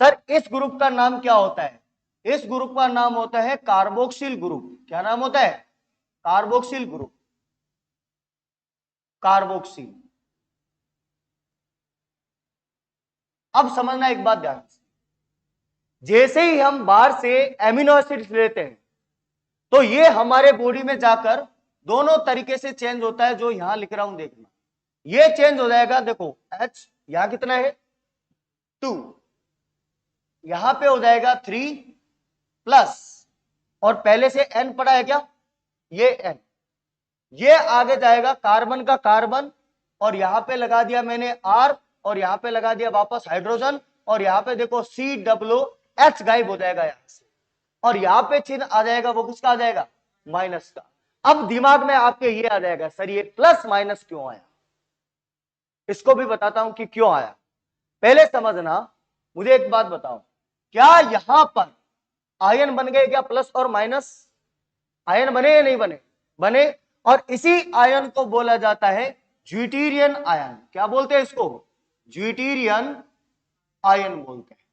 सर इस ग्रुप का नाम क्या होता है? इस ग्रुप का नाम होता है कार्बोक्सिल ग्रुप। क्या नाम होता है? Carboxyl group. कार्बोक्सिल। अब समझना एक बात ध्यान से, जैसे ही हम बाहर से एमिनो एसिड्स लेते हैं तो ये हमारे बॉडी में जाकर दोनों तरीके से चेंज होता है, जो यहां लिख रहा हूं देखना। ये चेंज हो जाएगा, देखो H यहां कितना है 2, यहां पे हो जाएगा 3 प्लस, और पहले से N पड़ा है क्या, ये N, ये आगे जाएगा कार्बन का कार्बन और यहां पे लगा दिया मैंने R और यहां पे लगा दिया वापस हाइड्रोजन और यहां पे देखो COOH गायब हो जाएगा यहां से, और यहां पे चिन्ह आ जाएगा, वो किसका आ जाएगा, माइनस का। अब दिमाग में आपके ये आ जाएगा सर ये प्लस माइनस क्यों आया, इसको भी बताता हूं कि क्यों आया। पहले समझना, मुझे एक बात बताओ, क्या यहां पर आयन बन गए क्या, प्लस और माइनस? आयन बने या नहीं बने? बने। और इसी आयन को बोला जाता है ड्यूटेरियन आयन। क्या बोलते हैं इसको? ड्यूटेरियन आयन बोलते हैं।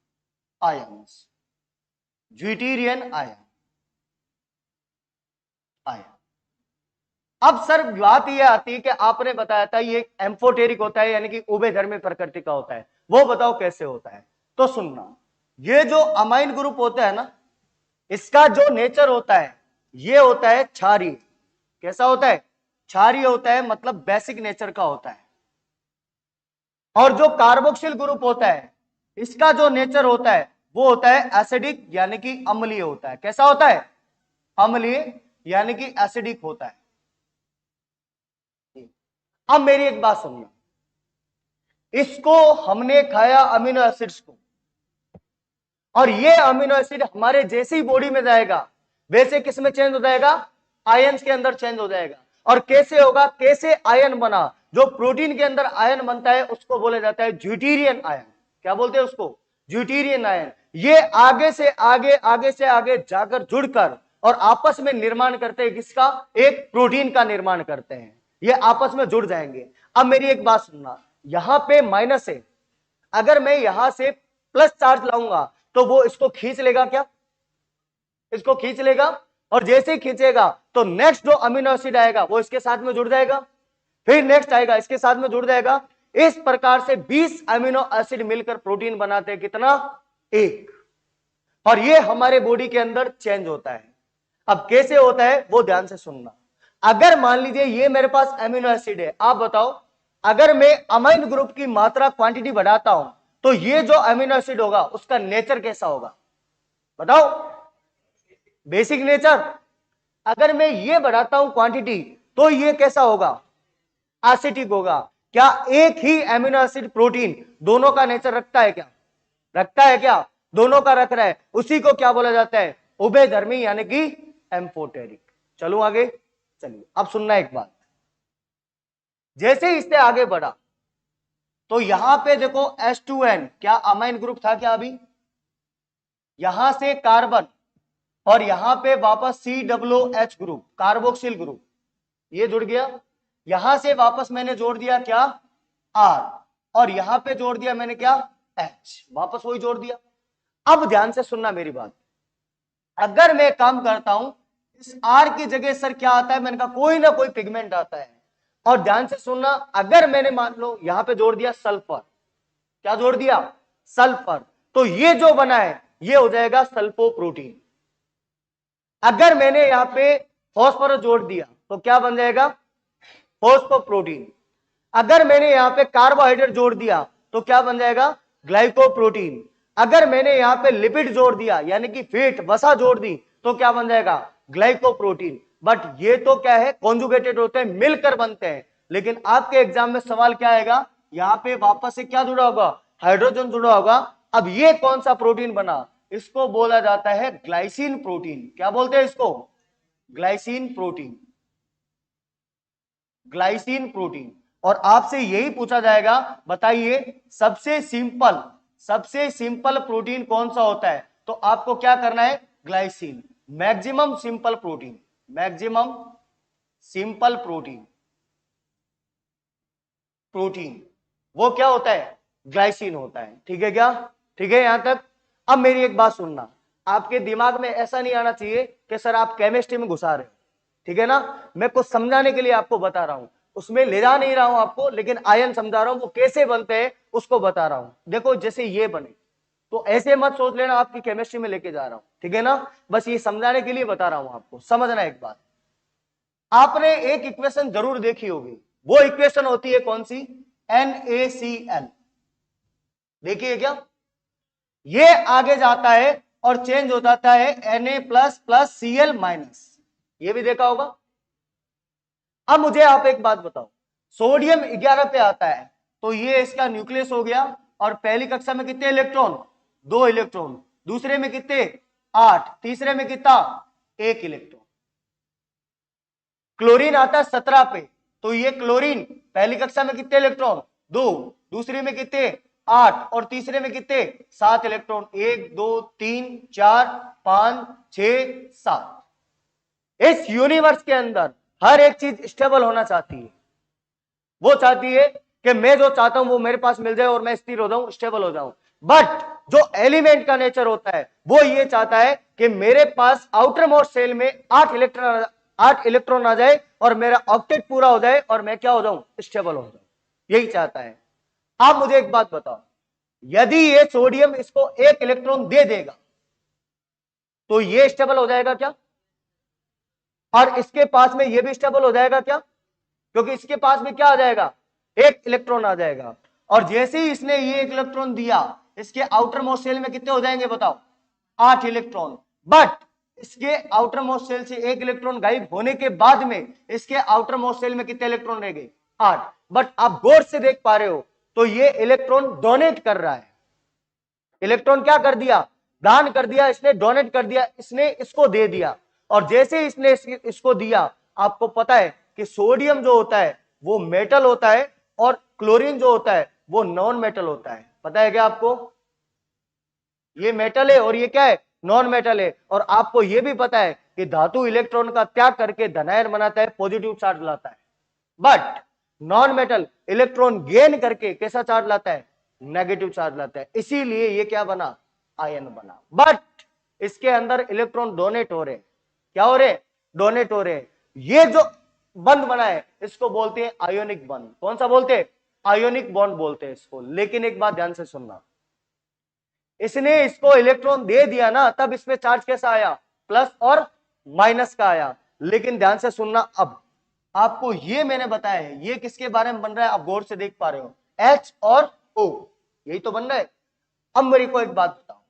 Ion, deuterium ion. आयन। अब सर बात यह आती है कि आपने बताया था ये एम्फोटेरिक होता है, यानी कि उभयधर्मी प्रकृति का होता है, वो बताओ कैसे होता है। तो सुनना, ये जो अमाइन ग्रुप होता है ना, इसका जो नेचर होता है ये होता है क्षारीय। कैसा होता है? क्षारीय होता है, मतलब बेसिक नेचर का होता है। और जो कार्बोक्सिल ग्रुप होता है इसका जो नेचर होता है वो होता है एसिडिक, यानी कि अम्लीय होता है। कैसा होता है? अम्लीय, यानी कि एसिडिक होता है। अब मेरी एक बात सुनना, इसको हमने खाया अमीनो एसिड्स को, और ये अमीनो एसिड हमारे जैसे ही बॉडी में जाएगा वैसे किस में चेंज हो जाएगा, आयंस के अंदर चेंज हो जाएगा। और कैसे होगा, कैसे आयन बना, जो प्रोटीन के अंदर आयन बनता है उसको बोला जाता है ड्यूटेरियन आयन। क्या बोलते हैं उसको? ड्यूटेरियन आयन। ये आगे से आगे, आगे से आगे जाकर जुड़कर और आपस में निर्माण करते हैं किसका, एक प्रोटीन का निर्माण करते हैं, ये आपस में जुड़ जाएंगे। अब मेरी एक बात सुनना, यहां पे माइनस है, अगर मैं यहां से प्लस चार्ज लाऊंगा तो वो इसको खींच लेगा क्या, इसको खींच लेगा, और जैसे ही खींचेगा तो नेक्स्ट जो अमीनो एसिड आएगा वो इसके साथ में जुड़ जाएगा, फिर नेक्स्ट आएगा इसके साथ में जुड़ जाएगा। इस प्रकार से 20 अमीनो एसिड मिलकर प्रोटीन बनाते हैं, कितना, एक। और ये हमारे बॉडी के अंदर चेंज होता है। अब कैसे होता है वो ध्यान से सुनना। अगर मान लीजिए ये मेरे पास अमीनो एसिड है, आप बताओ अगर मैं अमाइन ग्रुप की मात्रा क्वांटिटी बढ़ाता हूं तो ये जो अमीनो एसिड होगा उसका नेचर कैसा होगा, बताओ? Basic nature. अगर मैं ये बढ़ाता हूं क्वांटिटी तो ये कैसा होगा, एसिडिक होगा। क्या एक ही एमिनो एसिड प्रोटीन दोनों का नेचर रखता है क्या, रखता है क्या? दोनों का रख रहा है, उसी को क्या बोला जाता है, उभयधर्मी, यानी कि एम्फोटेरिक। चलो आगे, चलिए अब सुनना एक बात, जैसे इससे आगे बढ़ा तो यहां पे देखो H2N, क्या अमाइन ग्रुप था क्या अभी? यहां से कार्बन और यहां पे वापस COOH ग्रुप, कार्बोक्सिल ग्रुप, ये जुड़ गया। यहां से वापस मैंने जोड़ दिया क्या, R, और यहां पे जोड़ दिया मैंने क्या, H, वापस वही जोड़ दिया। अब ध्यान से सुनना मेरी बात, अगर मैं काम करता हूं इस R की जगह सर क्या आता है, मैंने कहा कोई ना कोई पिगमेंट आता है। और ध्यान से सुनना, अगर मैंने मान लो यहां पे जोड़ दिया सल्फर, क्या जोड़ दिया, सल्फर, तो ये जो बना है ये हो जाएगा सल्फोप्रोटीन। अगर मैंने यहां पे फॉस्फोरस जोड़ दिया तो क्या बन जाएगा, फॉस्फोप्रोटीन। अगर मैंने यहां पे कार्बोहाइड्रेट जोड़ दिया तो क्या बन जाएगा, ग्लाइकोप्रोटीन। अगर मैंने यहां पे लिपिड जोड़ दिया यानी कि फैट वसा जोड़ दी तो क्या बन जाएगा, ग्लाइकोप्रोटीन। बट ये तो क्या है, कॉन्जुगेटेड होते हैं, मिलकर बनते हैं। लेकिन आपके एग्जाम में सवाल क्या आएगा, यहां पे वापस से क्या जुड़ा होगा, हाइड्रोजन जुड़ा होगा। अब ये कौन सा प्रोटीन बना, इसको बोला जाता है ग्लाइसिन प्रोटीन। क्या बोलते हैं इसको, ग्लाइसिन प्रोटीन, ग्लाइसिन प्रोटीन। और आपसे यही पूछा जाएगा, बताइए सबसे सिंपल प्रोटीन कौन सा होता है, तो आपको क्या करना है, glycine. Maximum simple protein, maximum simple protein, वो क्या होता है, ग्लाइसिन होता है। ठीक है क्या, ठीक है यहां तक। अब मेरी एक बात सुनना, आपके दिमाग में ऐसा नहीं आना चाहिए कि सर आप केमिस्ट्री में घुसा रहे हो, ठीक है ना, मैं कुछ समझाने के लिए आपको बता रहा हूं, उसमें ले जा नहीं रहा हूं आपको, लेकिन आयन समझा रहा हूं, वो कैसे बनते हैं उसको बता रहा हूं। देखो जैसे ये बने, तो ऐसे मत सोच लेना आपकी केमिस्ट्री में लेके जा रहा हूं, ठीक है ना, बस ये समझाने के लिए बता रहा हूं आपको। समझना एक बात, आपने एक इक्वेशन जरूर देखी होगी, वो इक्वेशन होती है कौन सी, NaCl। देखिए क्या, ये आगे जाता है और चेंज हो जाता है Na plus plus Cl minus, ये भी देखा होगा। अब मुझे आप एक बात बताओ, सोडियम 11 पे आता है तो ये इसका न्यूक्लियस हो गया, और पहली कक्षा में कितने इलेक्ट्रॉन, 2 इलेक्ट्रॉन, दूसरे में कितने 8, तीसरे में कितना 1 इलेक्ट्रॉन। क्लोरीन आता है 17 पे, तो ये क्लोरीन पहली कक्षा में कितने इलेक्ट्रॉन, 2, दूसरे में कितने 8, और तीसरे में कितने 7 इलेक्ट्रॉन, 1 2 3 4 5 6 7। इस यूनिवर्स के अंदर हर एक चीज स्टेबल होना चाहती है, वो चाहती है कि मैं जो चाहता हूं वो मेरे पास मिल जाए और मैं स्थिर हो जाऊं, स्टेबल हो जाऊं। बट जो एलिमेंट का नेचर होता है वो ये चाहता है कि मेरे पास आउटर मोस्ट सेल में 8 इलेक्ट्रॉन आ जाए और मेरा ऑक्टेट पूरा हो जाए और मैं क्या हो जाऊं, स्टेबल हो जाऊं, यही चाहता है। आप मुझे एक बात बताओ, यदि ये सोडियम इसको 1 इलेक्ट्रॉन दे देगा तो ये स्टेबल हो जाएगा क्या, और इसके पास में ये भी स्टेबल हो जाएगा क्या, क्योंकि इसके पास में क्या आ जाएगा, 1 इलेक्ट्रॉन आ जाएगा। और जैसे ही इसने ये 1 इलेक्ट्रॉन दिया, इसके आउटर मोस्ट सेल में कितने हो जाएंगे बताओ, 8 इलेक्ट्रॉन। बट इसके आउटर मोस्ट सेल से 1 इलेक्ट्रॉन गायब होने के बाद में इसके आउटर मोस्ट सेल में कितने इलेक्ट्रॉन रह गए, 8। बट आप गौर से देख पा रहे हो तो ये इलेक्ट्रॉन डोनेट कर रहा है, इलेक्ट्रॉन क्या कर दिया, दान कर दिया, इसने डोनेट कर दिया, इसने इसको दे दिया। और जैसे ही इसने इसको दिया, आपको पता है कि सोडियम जो होता है वो मेटल होता है और क्लोरीन जो होता है वो नॉन मेटल होता है। पता है क्या आपको, ये मेटल है और ये क्या है, नॉन मेटल है। और आपको ये भी पता है कि धातु इलेक्ट्रॉन का त्याग करके धनायन बनाता है, पॉजिटिव चार्ज लाता है। But non metal electron gain करके कैसा चार्ज लाता है, नेगेटिव चार्ज लाता है, इसीलिए ये क्या बना, आयन बना। बट इसके अंदर इलेक्ट्रॉन डोनेट हो रहे, क्या हो रहे, डोनेट हो रहे। ये जो बंध बना है इसको बोलते हैं आयोनिक बंध। कौन सा बोलते हैं, आयोनिक बॉन्ड बोलते हैं इसको। लेकिन एक बात ध्यान से सुनना, इसने इसको इलेक्ट्रॉन दे दिया ना, तब इसमें चार्ज कैसा आया, प्लस और माइनस का आया। लेकिन ध्यान से सुनना, अब आपको ये मैंने बताया है, ये किसके बारे में बन रहा है, आप गौर से देख पा रहे हो, H और O, यही तो बन रहा है। अब मेरे को एक बात बताओ,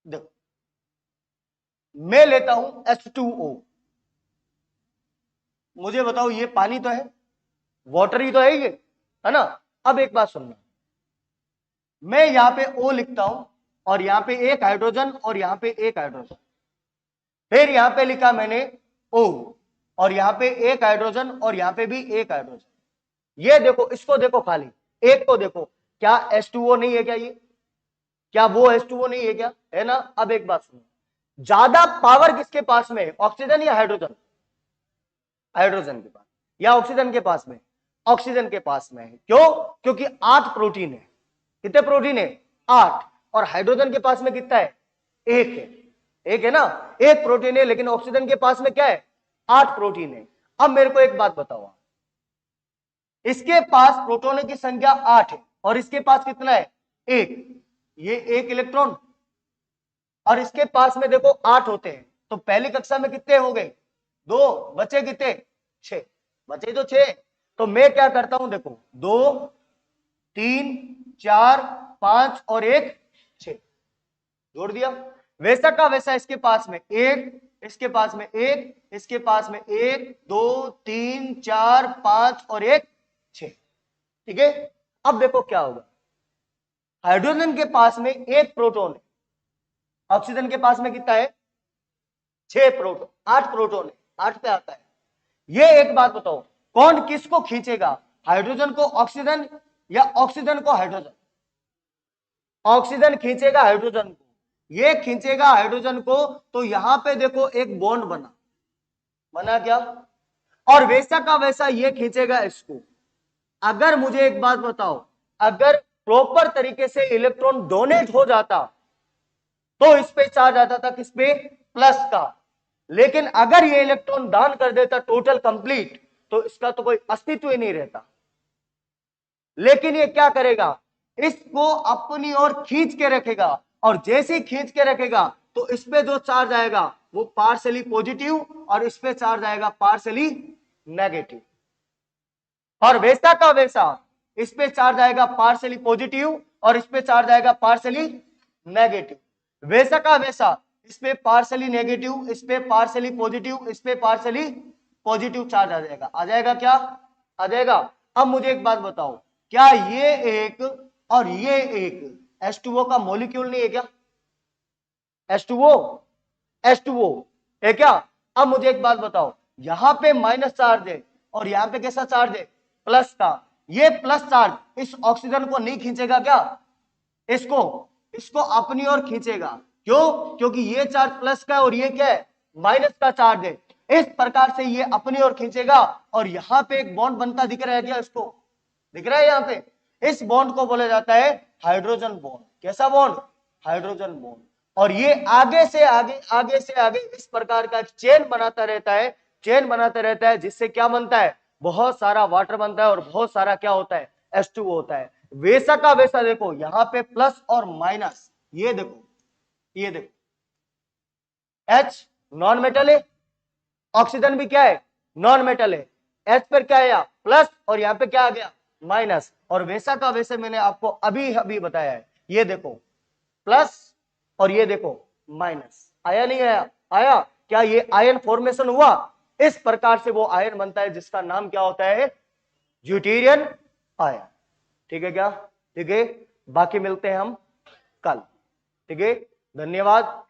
देखो मैं लेता हूं H2O, मुझे बताओ ये पानी तो है, वाटर ही तो है ये, है ना। अब एक बात सुनना, मैं यहां पे O लिखता हूं और यहां पे एक हाइड्रोजन और यहां पे एक हाइड्रोजन, फिर यहां पे लिखा मैंने O और यहां पे एक हाइड्रोजन और यहां पे भी एक हाइड्रोजन। ये देखो, इसको देखो, खाली एक को देखो, क्या H2O नहीं है क्या, ये क्या वो H2O नहीं है क्या, है ना। अब एक बात सुनो, ज्यादा पावर किसके पास में, ऑक्सीजन या हाइड्रोजन, हाइड्रोजन के पास या ऑक्सीजन के पास में, ऑक्सीजन के पास में है। क्यों? क्योंकि 8 प्रोटीन है। कितने प्रोटीन है? 8। और हाइड्रोजन के पास में कितना है? 1 है। 1 है ना, 1 प्रोटीन है, लेकिन ऑक्सीजन के पास में क्या है? 8 प्रोटीन है। अब मेरे को एक बात बताओ, इसके पास प्रोटॉनों की संख्या 8 है और इसके पास कितना है? 1। ये 1 इलेक्ट्रॉन और इसके पास में देखो 8 होते हैं, तो पहली कक्षा में कितने हो गए? 2 बचे, कितने? 6 बचे, तो 6। तो मैं क्या करता हूं, देखो 2 3 4 5 और 1 6 जोड़ दिया। वैसा का वैसा इसके पास में 1, इसके पास में 1, इसके पास में 1 2 3 4 5 और 1 6। ठीक है। अब देखो क्या होगा, हाइड्रोजन के पास में 1 प्रोटॉन है, ऑक्सीजन के पास में कितना है? 6 प्रोटॉन, 8 प्रोटॉन है, 8 पे आता है। ये एक बात बताओ, कौन किसको खींचेगा, हाइड्रोजन को ऑक्सीजन या ऑक्सीजन को हाइड्रोजन? ऑक्सीजन खींचेगा हाइड्रोजन को, ये खींचेगा हाइड्रोजन को। तो यहां पे देखो एक बॉन्ड बना, बना क्या? और वैसा का वैसा ये खींचेगा इसको। अगर मुझे एक बात बताओ, अगर प्रॉपर तरीके से इलेक्ट्रॉन डोनेट हो जाता तो इस पे चार्ज आता था, किस पे? प्लस का। लेकिन अगर ये इलेक्ट्रॉन दान कर देता टोटल कंप्लीट, तो इसका तो कोई अस्तित्व ही नहीं रहता। लेकिन ये क्या करेगा, इसको अपनी ओर खींच के रखेगा, और जैसे ही खींच के रखेगा तो इस पे जो चार्ज आएगा वो पार्शियली पॉजिटिव और इस पे चार्ज आएगा पार्शियली नेगेटिव। और वैसा का वैसा इस पे चार्ज आएगा पार्शियली पॉजिटिव और इस पे चार्ज आएगा पार्शियली नेगेटिव। वैसा का वैसा इस पे पार्शियली नेगेटिव, इस पे पार्शियली पॉजिटिव, इस पे पार्शियली पॉजिटिव चार्ज आ जाएगा। आ जाएगा क्या? आ जाएगा। अब मुझे एक बात बताओ, क्या ये एक और ये एक H2O का मॉलिक्यूल नहीं है क्या? H2O, H2O है क्या? अब मुझे एक बात बताओ, यहां पे माइनस चार्ज है और यहां पे कैसा चार्ज है? प्लस का। ये प्लस चार्ज इस ऑक्सीजन को नहीं खींचेगा क्या? इसको इसको अपनी ओर खींचेगा। क्यों? क्योंकि ये चार्ज प्लस का है और ये क्या है? माइनस का चार्ज है। इस प्रकार से ये अपनी ओर खींचेगा और यहां पे एक बॉन्ड बनता दिख रहा है क्या? इसको दिख रहा है यहां पे? इस बॉन्ड को बोला जाता है हाइड्रोजन बॉन्ड। कैसा बॉन्ड? Hydrogen bond. और ये आगे से आगे, आगे से आगे इस प्रकार का चेन बनाता रहता है, चेन बनाता रहता है, जिससे क्या बनता है? बहुत सारा वाटर बनता है और बहुत सारा क्या होता है? H2O होता है। वैसा का वैसा देखो, यहां पे प्लस और माइनस, ये देखो, ये देखो, H नॉन मेटल है, ऑक्सीजन भी क्या है? नॉन मेटल है। H पर क्या है? प्लस, और यहां पे क्या आ गया? माइनस। और वैसा का वैसे मैंने आपको अभी अभी बताया है, ये देखो प्लस और ये देखो माइनस। आया नहीं आया? आया। क्या ये आयन फॉर्मेशन हुआ? इस प्रकार से वो आयन बनता है जिसका नाम क्या होता है? Deuterium ion. ठीक है क्या? ठीक है, बाकी मिलते हैं हम कल। ठीक है, धन्यवाद।